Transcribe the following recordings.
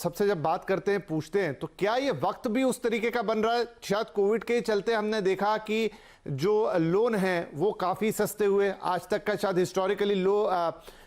सबसे जब बात करते हैं, पूछते हैं, तो क्या ये वक्त भी उस तरीके का बन रहा है? शायद कोविड के चलते हमने देखा कि जो लोन हैं वो काफ़ी सस्ते हुए, आज तक का शायद हिस्टोरिकली लो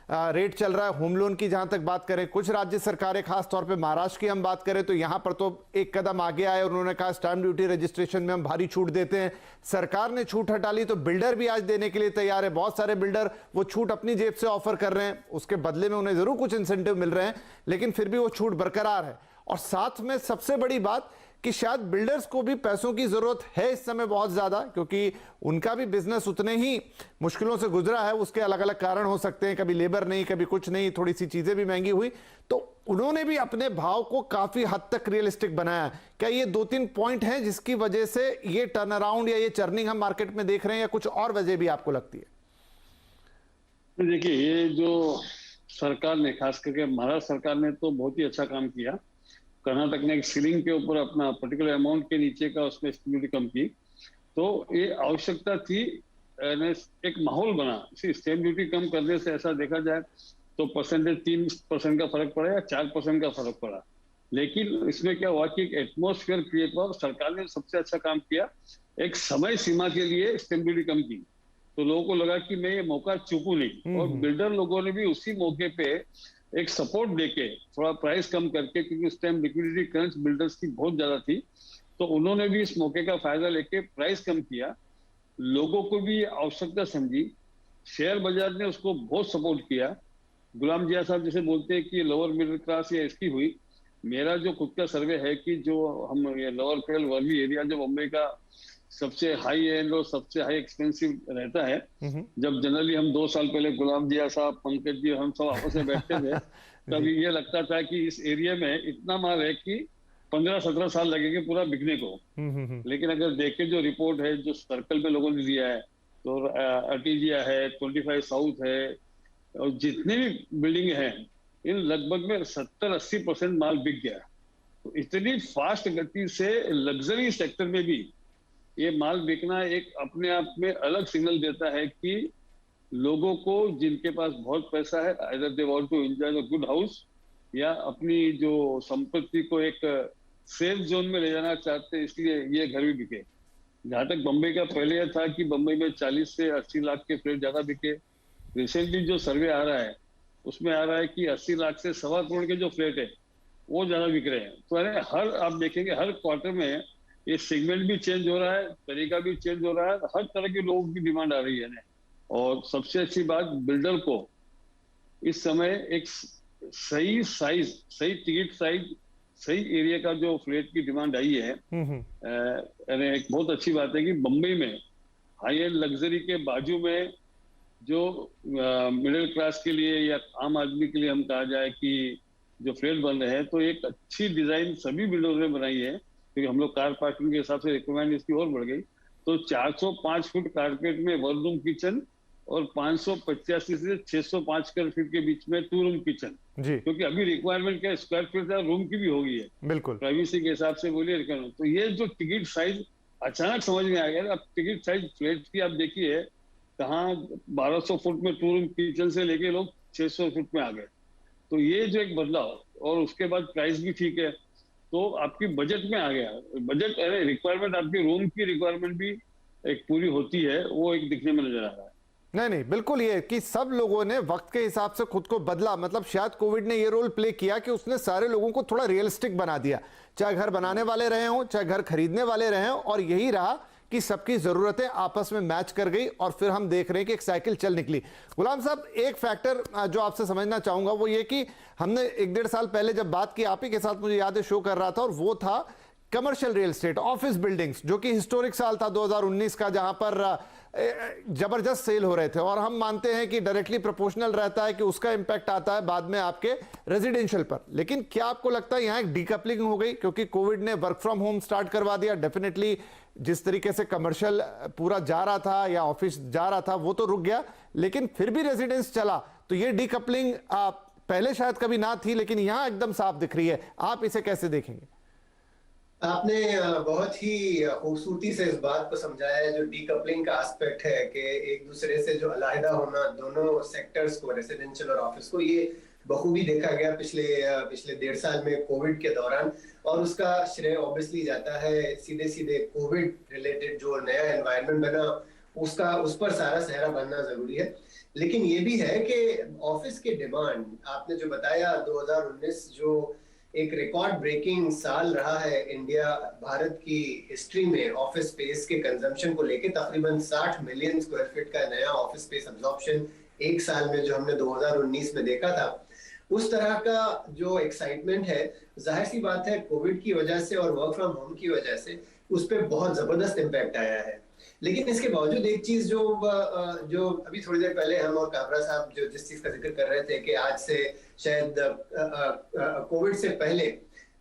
रेट चल रहा है होम लोन की। जहां तक बात करें, कुछ राज्य सरकारें, खास तौर पे महाराष्ट्र की हम बात करें, तो यहां पर तो एक कदम आगे आए, उन्होंने कहा स्टैंप ड्यूटी रजिस्ट्रेशन में हम भारी छूट देते हैं। सरकार ने छूट हटा ली, तो बिल्डर भी आज देने के लिए तैयार है। बहुत सारे बिल्डर वो छूट अपनी जेब से ऑफर कर रहे हैं, उसके बदले में उन्हें जरूर कुछ इंसेंटिव मिल रहे हैं, लेकिन फिर भी वो छूट बरकरार है। और साथ में सबसे बड़ी बात कि शायद बिल्डर्स को भी पैसों की जरूरत है इस समय बहुत ज्यादा, क्योंकि उनका भी बिजनेस उतने ही मुश्किलों से गुजरा है। उसके अलग अलग कारण हो सकते हैं, कभी लेबर नहीं, कभी कुछ नहीं, थोड़ी सी चीजें भी महंगी हुई, तो उन्होंने भी अपने भाव को काफी हद तक रियलिस्टिक बनाया। क्या ये 2-3 पॉइंट हैं जिसकी वजह से ये टर्न अराउंड या ये चर्निंग हम मार्केट में देख रहे हैं, या कुछ और वजह भी आपको लगती है? देखिए, ये जो सरकार ने, खास करके महाराष्ट्र सरकार ने तो बहुत ही अच्छा काम किया। कर्नाटक ने एक सीलिंग के ऊपर अपना पर्टिकुलर अमाउंट के नीचे का उसमें स्टैंप ड्यूटी कम की, तो ये आवश्यकता थी। एक माहौल बना। स्टैंप ड्यूटी कम करने से ऐसा देखा जाए तो परसेंटेज 3% का फर्क पड़ा या 4% का फर्क पड़ा, लेकिन इसमें क्या हुआ कि एक एटमोस्फेयर क्रिएट हुआ। सरकार ने सबसे अच्छा काम किया, एक समय सीमा के लिए स्टैंप ड्यूटी कम की, तो लोगों को लगा कि मैं ये मौका चूकूं नहीं। और बिल्डर लोगों ने भी उसी मौके पे एक सपोर्ट देके थोड़ा प्राइस कम करके, क्योंकि उस टाइम लिक्विडिटी क्रंच बिल्डर्स की बहुत ज्यादा थी, तो उन्होंने भी इस मौके का फायदा लेके प्राइस कम किया। लोगों को भी आवश्यकता समझी, शेयर बाजार ने उसको बहुत सपोर्ट किया। गुलाम जिया साहब जैसे बोलते हैं कि लोअर मिडिल क्लास या इसकी हुई। मेरा जो खुद का सर्वे है कि जो हम ये लोअर पेल वर्ली एरिया जो मुंबई का सबसे हाई एंड और सबसे हाई एक्सपेंसिव रहता है, जब जनरली हम 2 साल पहले गुलाम जिया साहब, पंकज जी, हम सब आपस में बैठते थे, तभी ये लगता था कि इस एरिया में इतना माल है कि 15-17 साल लगेंगे पूरा बिकने को। लेकिन अगर देखें जो रिपोर्ट है, जो सर्कल में लोगों ने दिया है, तो अर्टिजिया है, 25 साउथ है, और जितनी भी बिल्डिंग है, इन लगभग में 70-80% माल बिक गया। तो इतनी फास्ट गति से लग्जरी सेक्टर में भी ये माल बिकना एक अपने आप में अलग सिग्नल देता है कि लोगों को, जिनके पास बहुत पैसा है, either they want to enjoy a good house, या अपनी जो संपत्ति को एक सेफ जोन में ले जाना चाहते हैं, इसलिए ये घर भी बिके। जहां तक बंबई का पहले यह था कि बंबई में 40 से 80 लाख के फ्लैट ज्यादा बिके। रिसेंटली जो सर्वे आ रहा है उसमें आ रहा है कि 80 लाख से 1.25 करोड़ के जो फ्लैट है वो ज्यादा बिक रहे हैं। तो हर आप देखेंगे हर क्वार्टर में ये सेगमेंट भी चेंज हो रहा है, तरीका भी चेंज हो रहा है, हर तरह के लोगों की डिमांड आ रही है ना। और सबसे अच्छी बात, बिल्डर को इस समय एक सही साइज, सही टिकट साइज, सही एरिया का जो फ्लैट की डिमांड आई है, एक बहुत अच्छी बात है कि बंबई में हाई एंड लग्जरी के बाजू में जो मिडिल क्लास के लिए या आम आदमी के लिए हम कहा जाए कि जो फ्लैट बन रहे हैं, तो एक अच्छी डिजाइन सभी बिल्डर्स ने बनाई है, क्योंकि हम लोग कार पार्किंग के हिसाब से रिक्वायरमेंट इसकी और बढ़ गई। तो 405 फुट कारपेट में 1 रूम किचन और 585 से 605 स्क्वायर फीट के बीच में 2 रूम किचन, क्योंकि अभी रिक्वायरमेंट क्या स्क्वायर फीट रूम की भी हो गई है, बिल्कुल प्राइवेसी के हिसाब से बोलिए रिक्वायरमेंट। तो ये जो टिकट साइज अचानक समझ में आ गया। अब टिकट साइज फ्लैट की आप देखिए, कहाँ 1200 फुट में 2 रूम किचन से लेके लोग 600 फुट में आ गए। तो ये जो एक बदलाव, और उसके बाद प्राइस भी ठीक है, तो आपकी बजट में आ गया। बजट रिक्वायरमेंट, आपकी रूम की रिक्वायरमेंट भी एक पूरी होती है, वो एक दिखने में नजर आ रहा है। नहीं, बिल्कुल ये कि सब लोगों ने वक्त के हिसाब से खुद को बदला। मतलब शायद कोविड ने ये रोल प्ले किया कि उसने सारे लोगों को थोड़ा रियलिस्टिक बना दिया, चाहे घर बनाने वाले रहे हों, चाहे घर खरीदने वाले रहे हों, और यही रहा कि सबकी जरूरतें आपस में मैच कर गई, और फिर हम देख रहे हैं कि एक साइकिल चल निकली। गुलाम साहब, एक फैक्टर जो आपसे समझना चाहूंगा वो ये कि हमने 1-1.5 साल पहले जब बात की, आप ही के साथ, मुझे याद है, शो कर रहा था, और वो था commercial real estate, office buildings, जो कि हिस्टोरिक साल था 2019 का, जहां पर जबरदस्त सेल हो रहे थे। और हम मानते हैं कि डायरेक्टली प्रोपोर्शनल रहता है कि उसका इंपैक्ट आता है बाद में आपके रेजिडेंशियल पर। लेकिन क्या आपको लगता है यहां एक डीकपलिंग हो गई, क्योंकि कोविड ने वर्क फ्रॉम होम स्टार्ट करवा दिया? डेफिनेटली जिस तरीके से कमर्शियल पूरा जा रहा था या ऑफिस जा रहा था वो तो रुक गया, लेकिन फिर भी रेजिडेंस चला। तो ये डीकपलिंग पहले शायद कभी ना थी, लेकिन यहां एकदम साफ दिख रही है। आप इसे कैसे देखेंगे? आपने बहुत ही खूबसूरती से इस बात को समझाया है, जो डीकपलिंग का एस्पेक्ट है कि एक दूसरे से जो अलहदा होना दोनों सेक्टर्स को, रेसिडेंशियल और ऑफिस को, ये बखूबी देखा गया पिछले पिछले 1.5 साल में कोविड के दौरान। और उसका श्रेय ऑब्वियसली जाता है सीधे सीधे कोविड रिलेटेड जो नया एनवायरनमेंट बना, उसका उस पर सारा सहरा बनना जरूरी है। लेकिन ये भी है कि ऑफिस के डिमांड, आपने जो बताया 2019 जो एक रिकॉर्ड ब्रेकिंग साल रहा है इंडिया भारत की हिस्ट्री में ऑफिस स्पेस के कंजम्पशन को लेके, तकरीबन 60 मिलियन स्क्वायर फीट का नया ऑफिस स्पेस अब्जॉर्प्शन एक साल में जो हमने 2019 में देखा था, उस तरह का जो एक्साइटमेंट है, जाहिर सी बात है कोविड की वजह से और वर्क फ्रॉम होम की वजह से उस पर बहुत जबरदस्त इम्पैक्ट आया है। लेकिन इसके बावजूद एक चीज जो अभी थोड़ी देर पहले हम और काबरा साहब जो जिस चीज का जिक्र कर रहे थे कि आज से शायद कोविड से पहले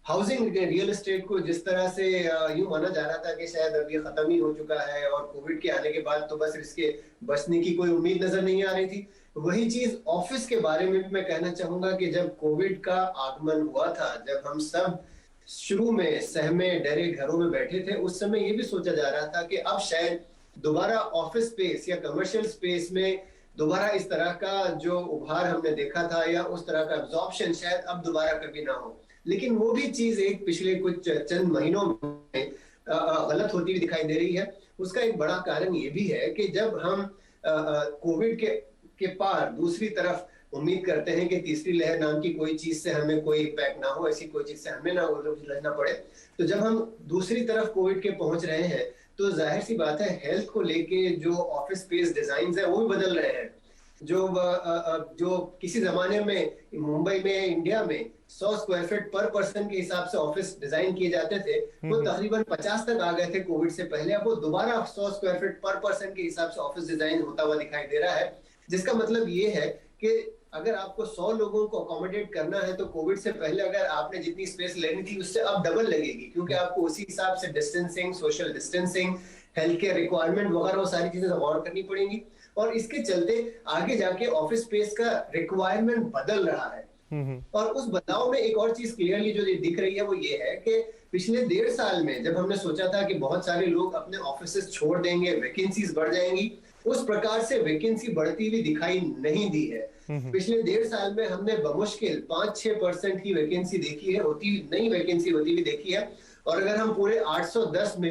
हाउसिंग रियल एस्टेट को जिस तरह से यूं माना जा रहा था कि शायद अब ये खत्म ही हो चुका है और कोविड के आने के बाद तो बस इसके बचने की कोई उम्मीद नजर नहीं आ रही थी, वही चीज ऑफिस के बारे में मैं कहना चाहूंगा कि जब कोविड का आगमन हुआ था, जब हम सब शुरू में सहमे डरे घरों में बैठे थे, उस समय ये भी सोचा जा रहा था कि अब शायद दोबारा ऑफिस स्पेस या कमर्शियल स्पेस में दोबारा इस तरह का जो उभार हमने देखा था या उस तरह का एब्जॉर्प्शन शायद अब दोबारा कभी ना हो। लेकिन वो भी चीज एक पिछले कुछ चंद महीनों में गलत होती हुई दिखाई दे रही है। उसका एक बड़ा कारण ये भी है कि जब हम कोविड के पार दूसरी तरफ उम्मीद करते हैं कि तीसरी लहर नाम की कोई चीज से हमें कोई इम्पैक्ट ना हो, ऐसी कोई चीज से हमें ना उलझना पड़े, तो जब हम दूसरी तरफ कोविड के पहुंच रहे हैं तो जाहिर सी बात है हेल्थ को लेके जो ऑफिस स्पेस डिजाइन है वो भी बदल रहे हैं। जो किसी जमाने में मुंबई में इंडिया में 100 स्क्वायर फीट पर पर्सन के हिसाब से ऑफिस डिजाइन किए जाते थे, वो तकरीबन 50 तक आ गए थे कोविड से पहले। अब वो दोबारा 100 स्क्वायर फीट पर पर्सन के हिसाब से ऑफिस डिजाइन होता हुआ दिखाई दे रहा है, जिसका मतलब ये है कि अगर आपको 100 लोगों को अकोमोडेट करना है तो कोविड से पहले अगर आपने जितनी स्पेस लेनी थी उससे अब डबल लगेगी, क्योंकि आपको उसी हिसाब से distancing, social distancing, health care requirement वगैरह वो सारी चीजें गौर करनी पड़ेंगी। और इसके चलते आगे जाके ऑफिस स्पेस का रिक्वायरमेंट बदल रहा है। और उस बदलाव में एक और चीज क्लियरली जो दिख रही है वो ये है कि पिछले 1.5 साल में जब हमने सोचा था कि बहुत सारे लोग अपने ऑफिसेस छोड़ देंगे, वैकेंसीज बढ़ जाएंगी, उस प्रकार से वैकेंसी बढ़ती हुई दिखाई नहीं दी है। पिछले 1.5 साल में हमने बमुश्किल 5-6% की वैकेंसी देखी है, नई वैकेंसी होती हुई देखी है। और अगर हम पूरे 810 मिलियन